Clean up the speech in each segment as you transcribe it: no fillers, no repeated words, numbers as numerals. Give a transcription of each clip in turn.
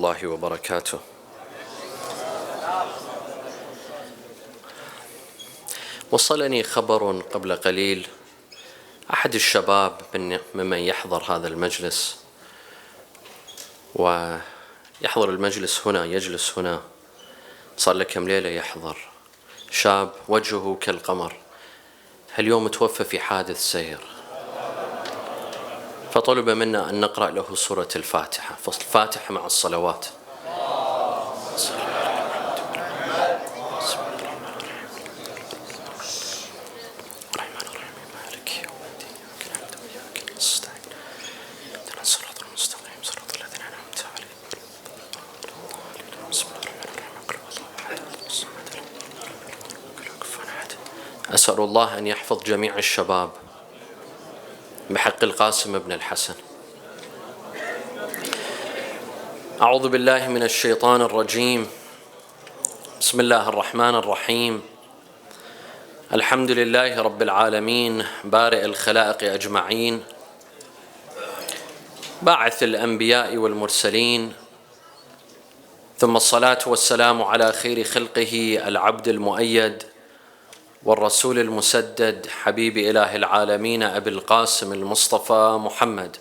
الله وبركاته. وصلني خبر قبل قليل، أحد الشباب ممن يحضر هذا المجلس ويحضر المجلس هنا، يجلس هنا، صار له كم ليلة يحضر، شاب وجهه كالقمر، اليوم توفى في حادث سير، فطلب منا أن نقرأ له سورة الفاتحة، فالفاتحة مع الصلوات. أسأل الله أن يحفظ جميع الشباب بحق القاسم بن الحسن. أعوذ بالله من الشيطان الرجيم. بسم الله الرحمن الرحيم. الحمد لله رب العالمين، بارئ الخلائق أجمعين، باعث الأنبياء والمرسلين، ثم الصلاة والسلام على خير خلقه العبد المؤيد والرسول المسدد، حبيب إله العالمين أبي القاسم المصطفى محمد.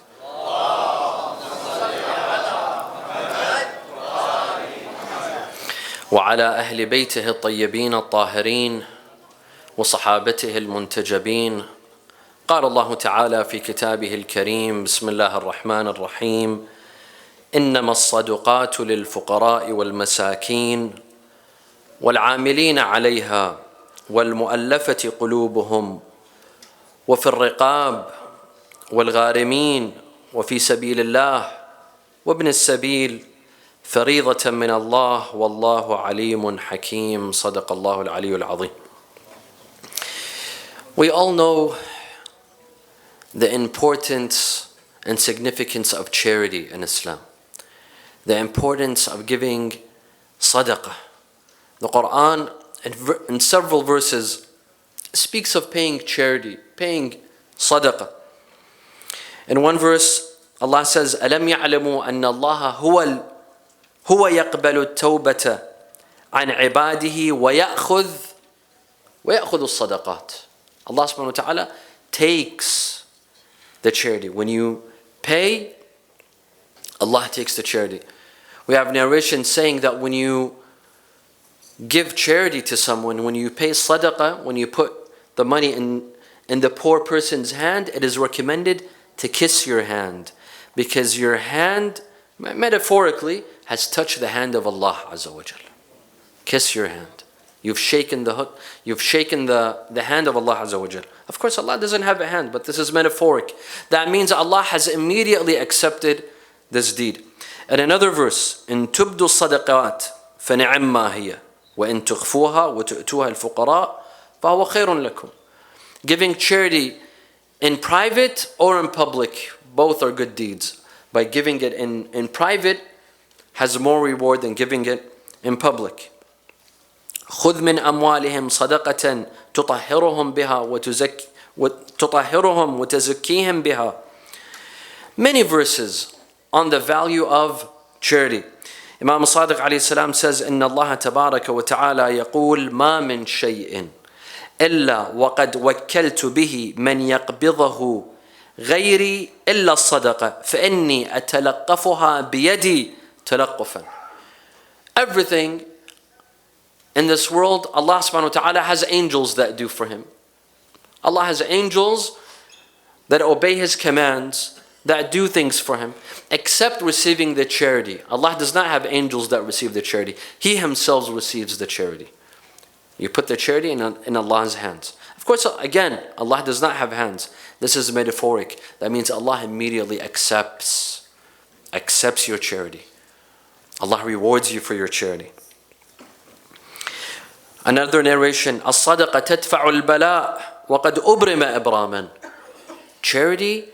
وعلى أهل بيته الطيبين الطاهرين وصحابته المنتجبين. قال الله تعالى في كتابه الكريم: بسم الله الرحمن الرحيم: إنما الصدقات للفقراء والمساكين والعاملين عليها والمؤلفة قلوبهم وفي الرقاب والغارمين وفي سبيل الله وابن السبيل فريضة من الله والله عليم حكيم. صدق الله العلي العظيم. We all know the importance and significance of charity in Islam, the importance of giving sadaqah. The Quran in several verses speaks of paying charity, paying sadaqah. In one verse, Allah says, أَلَمْ يَعْلَمُوا أَنَّ اللَّهَ هو يقبل التوبة عن عباده ويأخذ الصدقات. Allah subhanahu wa ta'ala takes the charity. When you pay, Allah takes the charity. We have narration saying that when you give charity to someone, when you pay sadaqah, when you put the money in the poor person's hand, it is recommended to kiss your hand, because your hand, metaphorically, has touched the hand of Allah Azza wa Jal. Kiss your hand. You've shaken the hand of Allah Azza wa Jal. Of course, Allah doesn't have a hand, but this is metaphoric. That means Allah has immediately accepted this deed. And another verse, in tubdu sadaqat فنعم هي وإن تخفوها وتؤتوها الفقراء فهو خير لكم. Giving charity in private or in public, both are good deeds. By giving it in private has more reward than giving it in public. خذ من أموالهم صدقة تطهرهم وتزكيهم بها. Many verses on the value of charity. Imam Sadiq alayhi salam says, إن الله تبارك وتعالى يقول ما من شيء إلا وقد وكلت به من يقبضه غيري إلا الصدقة فإني أتلقفها بيدي تلقفا. Everything in this world, Allah subhanahu wa ta'ala has angels that do for him. Allah has angels that obey his commands, that do things for him, except receiving the charity. Allah does not have angels that receive the charity. He himself receives the charity. You put the charity in Allah's hands. Of course, again, Allah does not have hands. This is metaphoric. That means Allah immediately accepts your charity. Allah rewards you for your charity. Another narration, الصدقة تدفع البلاء وقد أبرم إبراما. Charity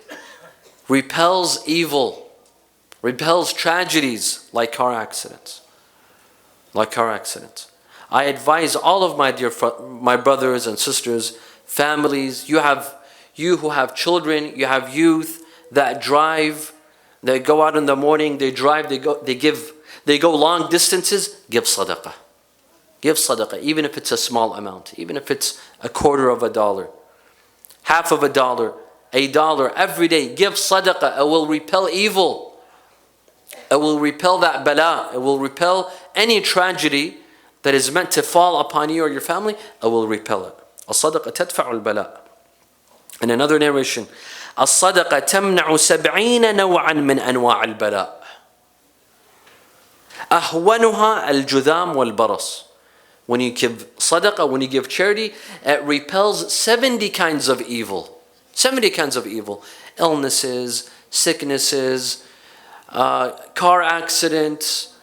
repels evil, repels tragedies like car accidents. I advise all of my brothers and sisters, families, you who have children, you have youth that drive, they go out in the morning, they drive, they give They go long distances, give sadaqah. Give sadaqah, even if it's a small amount, even if it's $0.25, $0.50, $1 every day. Give sadaqah. It will repel evil. It will repel that bala. It will repel any tragedy that is meant to fall upon you or your family. It will repel it. الصدقة تدفع البلاء. In another narration, الصدقة تمنع 70 نوعا من أنواع البلاء. أهونها الجذام والبرص. When you give sadaqah, when you give charity, it repels 70 kinds of evil. 70 kinds of evil. Illnesses, sicknesses, car accidents,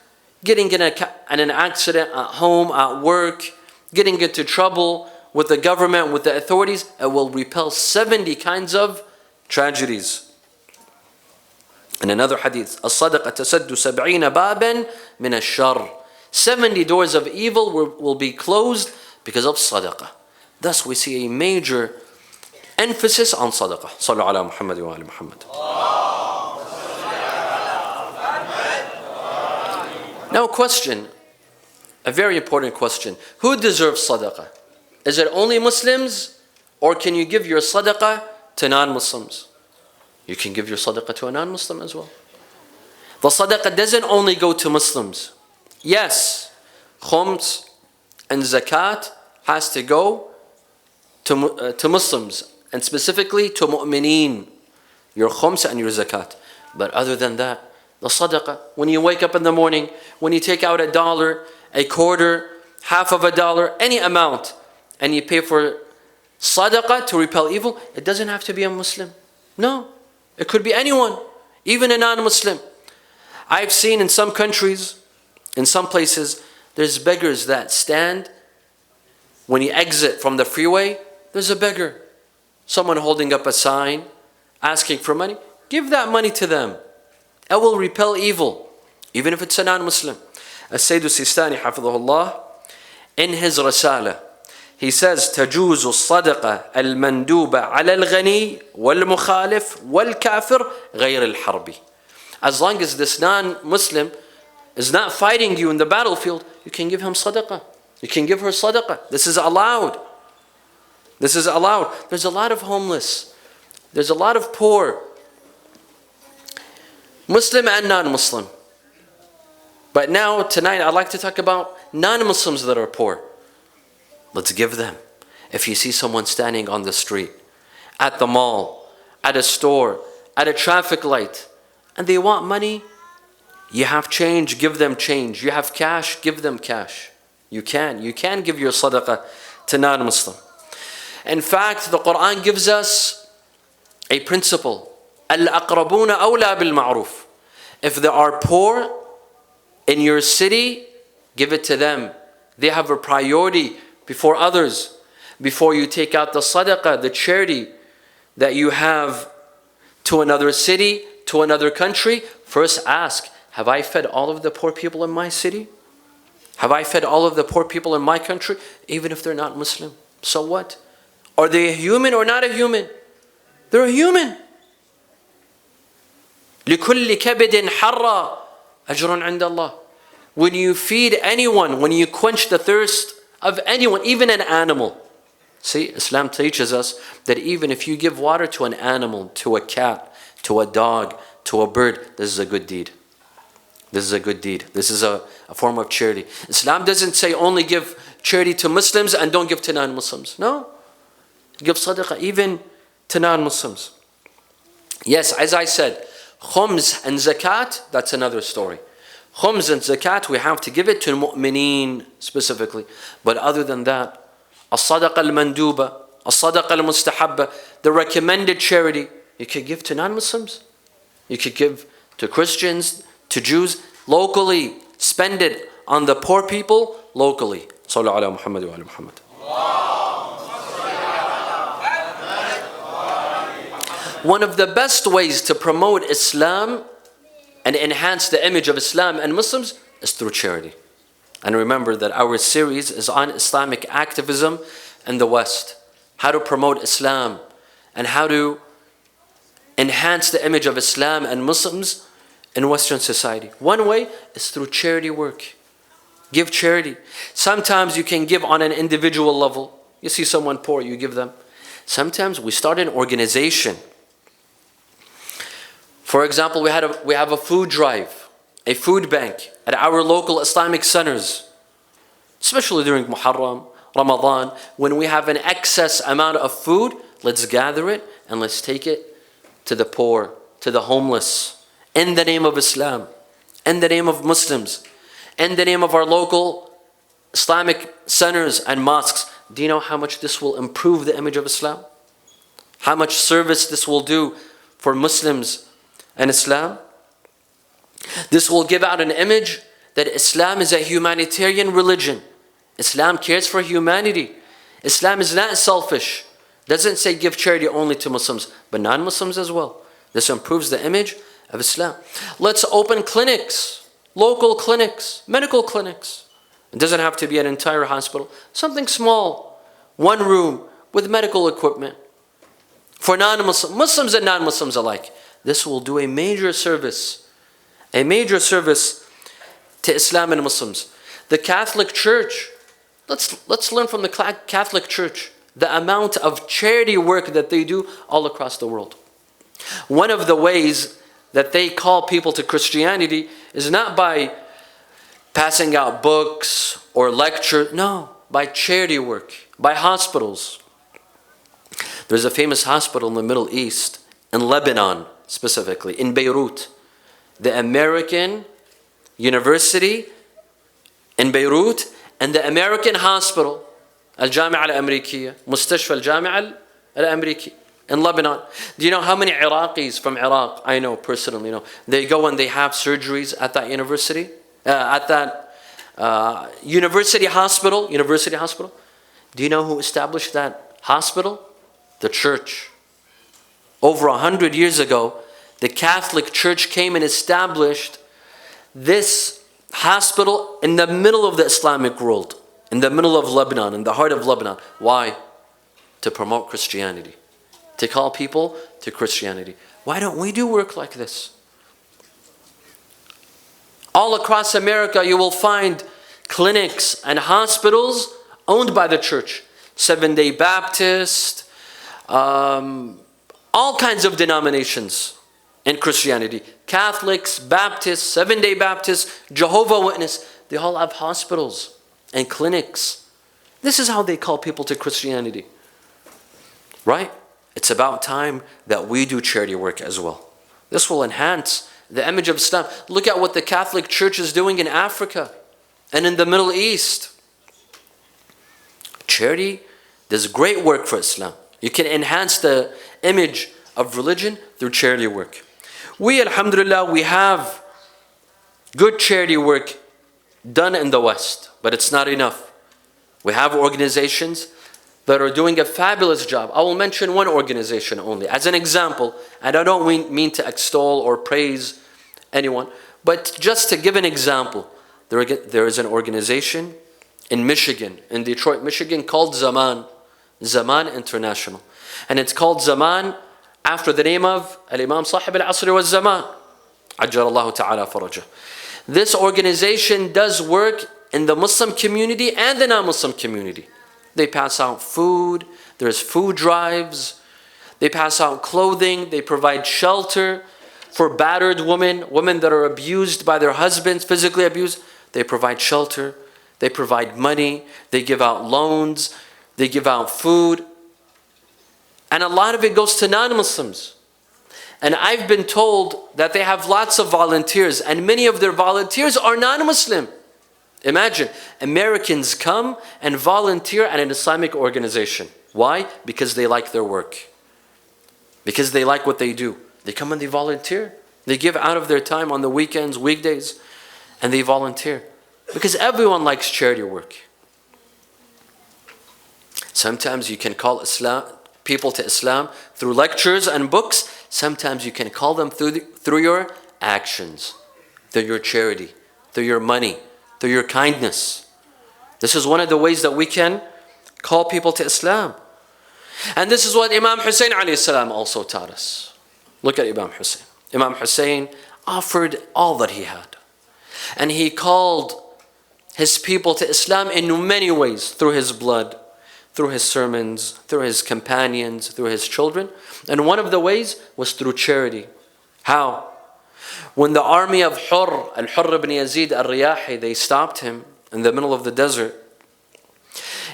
getting in an accident at home, at work, getting into trouble with the government, with the authorities. It will repel 70 kinds of tragedies. In another hadith, الصدقة تسد 70 بابا من الشر. 70 doors of evil will be closed because of sadaqah. Thus we see a major emphasis on sadaqah. صلوا على محمد وآل محمد. Now question, a very important question. Who deserves sadaqah? Is it only Muslims, or can you give your sadaqah to non-Muslims? You can give your sadaqah to a non-Muslim as well. The sadaqah doesn't only go to Muslims. Yes, khums and zakat has to go to Muslims, and specifically to mu'mineen, your khums and your zakat. But other than that, the sadaqah, when you wake up in the morning, when you take out $1, $0.25, $0.50, any amount, and you pay for sadaqah to repel evil, it doesn't have to be a Muslim. No, it could be anyone, even a non-Muslim. I've seen in some countries, in some places, there's beggars that stand. When you exit from the freeway, there's a beggar. Someone holding up a sign, asking for money. Give that money to them. It will repel evil, even if it's a non-Muslim. السيد السيستاني حفظه الله, in his Risala, he says, تجوز الصدقة المندوبة على الغني والمخالف والكافر غير الحربي. As long as this non-Muslim is not fighting you in the battlefield, you can give him sadaqah. You can give her sadaqah. This is allowed. This is allowed. There's a lot of homeless. There's a lot of poor, Muslim and non-Muslim. But now, tonight, I'd like to talk about non-Muslims that are poor. Let's give them. If you see someone standing on the street, at the mall, at a store, at a traffic light, and they want money, you have change, give them change. You have cash, give them cash. You can give your sadaqah to non-Muslim. In fact, the Quran gives us a principle. الأقربون أولى بالمعروف. If there are poor in your city, give it to them. They have a priority before others. Before you take out the sadaqah, the charity that you have to another city, to another country, first ask, have I fed all of the poor people in my city? Have I fed all of the poor people in my country? Even if they're not Muslim. So what? Are they a human or not a human? They're a human. لكل كبد حرة أجر عند الله. When you feed anyone, when you quench the thirst of anyone, even an animal. See, Islam teaches us that even if you give water to an animal, to a cat, to a dog, to a bird, this is a good deed. This is a good deed. This is a form of charity. Islam doesn't say only give charity to Muslims and don't give to non-Muslims. No. Give sadaqah even to non-Muslims. Yes, as I said, khums and zakat, that's another story. Khums and zakat, we have to give it to mu'mineen specifically. But other than that, as-sadaqa al-manduba, as-sadaqa al-mustahabba, the recommended charity, you could give to non-Muslims. You could give to Christians, to Jews, locally. Spend it on the poor people locally. Sallu ala Muhammad wa ala Muhammad. One of the best ways to promote Islam and enhance the image of Islam and Muslims is through charity. And remember that our series is on Islamic activism in the West. How to promote Islam and how to enhance the image of Islam and Muslims in Western society. One way is through charity work. Give charity. Sometimes you can give on an individual level. You see someone poor, you give them. Sometimes we start an organization. For example, we have a food drive, a food bank at our local Islamic centers, especially during Muharram, Ramadan, when we have an excess amount of food. Let's gather it and let's take it to the poor, to the homeless, in the name of Islam, in the name of Muslims, in the name of our local Islamic centers and mosques. Do you know how much this will improve the image of Islam? How much service this will do for Muslims and Islam? This will give out an image that Islam is a humanitarian religion. Islam cares for humanity. Islam is not selfish. Doesn't say give charity only to Muslims, but non-Muslims as well. This improves the image of Islam. Let's open clinics, local clinics, medical clinics. It doesn't have to be an entire hospital. Something small, one room with medical equipment for non-Muslims, Muslims and non-Muslims alike. This will do a major service to Islam and Muslims. The Catholic Church, let's learn from the Catholic Church the amount of charity work that they do all across the world. One of the ways that they call people to Christianity is not by passing out books or lectures, no, by charity work, by hospitals. There's a famous hospital in the Middle East, in Lebanon specifically, in Beirut. The American University in Beirut and the American Hospital, الجامعة الأمريكية, مستشفى الجامعة الأمريكية in Lebanon. Do you know how many Iraqis from Iraq, I know personally, they go and they have surgeries at that university, university hospital. Do you know who established that hospital? The church. Over 100 years ago, the Catholic Church came and established this hospital in the middle of the Islamic world, in the middle of Lebanon, in the heart of Lebanon. Why? To promote Christianity, to call people to Christianity. Why don't we do work like this? All across America, you will find clinics and hospitals owned by the church. Seventh-day Baptist, all kinds of denominations in Christianity. Catholics, Baptists, Seventh-day Baptists, Jehovah's Witnesses, they all have hospitals and clinics. This is how they call people to Christianity. Right? It's about time that we do charity work as well. This will enhance the image of Islam. Look at what the Catholic Church is doing in Africa and in the Middle East. Charity does great work for Islam. You can enhance the image of religion through charity work. We, alhamdulillah, we have good charity work done in the West, but it's not enough. We have organizations that are doing a fabulous job. I will mention one organization only as an example, and I don't mean to extol or praise anyone, but just to give an example. There is an organization in Michigan, in Detroit, Michigan, called Zaman International. And it's called Zaman after the name of Al-Imam Sahib al-Asr wa Zaman. Ajjalallahu ta'ala farajah. This organization does work in the Muslim community and the non-Muslim community. They pass out food, there's food drives, they pass out clothing, they provide shelter for battered women that are abused by their husbands, physically abused. They provide shelter, they provide money, they give out loans, they give out food. And a lot of it goes to non-Muslims. And I've been told that they have lots of volunteers, and many of their volunteers are non-Muslim. Imagine, Americans come and volunteer at an Islamic organization. Why? Because they like their work. Because they like what they do. They come and they volunteer. They give out of their time on the weekends, weekdays, and they volunteer. Because everyone likes charity work. Sometimes you can call people to Islam through lectures and books. Sometimes you can call them through your actions, through your charity, through your money, through your kindness. This is one of the ways that we can call people to Islam. And this is what Imam Hussein alayhi salam also taught us. Look at Imam Hussein. Imam Hussein offered all that he had. And he called his people to Islam in many ways, through his blood, through his sermons, through his companions, through his children. And one of the ways was through charity. How? When the army of Al-Hurr ibn Yazid al-Riyahi, they stopped him in the middle of the desert,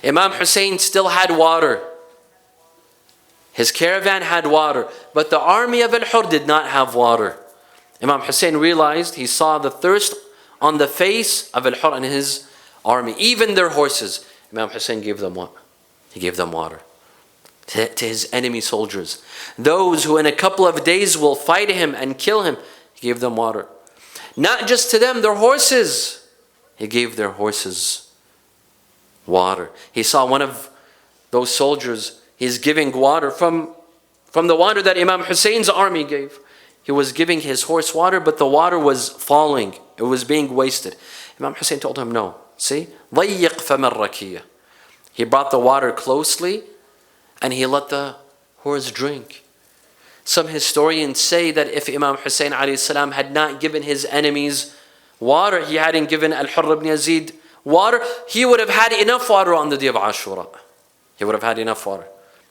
Imam Hussein still had water. His caravan had water, but the army of Al-Hurr did not have water. Imam Hussein realized, he saw the thirst on the face of Al-Hurr and his army, even their horses. Imam Hussein gave them what? He gave them water. To his enemy soldiers, those who in a couple of days will fight him and kill him, he gave them water. Not just to them, their horses. He gave their horses water. He saw one of those soldiers, he's giving water from the water that Imam Hussein's army gave. He was giving his horse water, but the water was falling. It was being wasted. Imam Hussein told him, no. See? ضيق فم الركية. He brought the water closely and he let the horse drink. Some historians say that if Imam Hussein alayhi salam had not given his enemies water, he hadn't given Al-Hurr ibn Yazid water, he would have had enough water on the day of Ashura. He would have had enough water.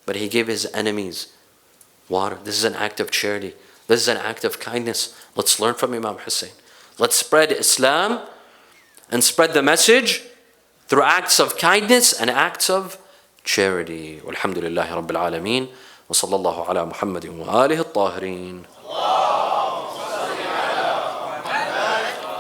But he gave his enemies water. This is an act of charity. This is an act of kindness. Let's learn from Imam Hussein. Let's spread Islam and spread the message through acts of kindness and acts of charity. Walhamdulillahi Rabbil Alameen. وصلى الله على محمد وآله الطاهرين.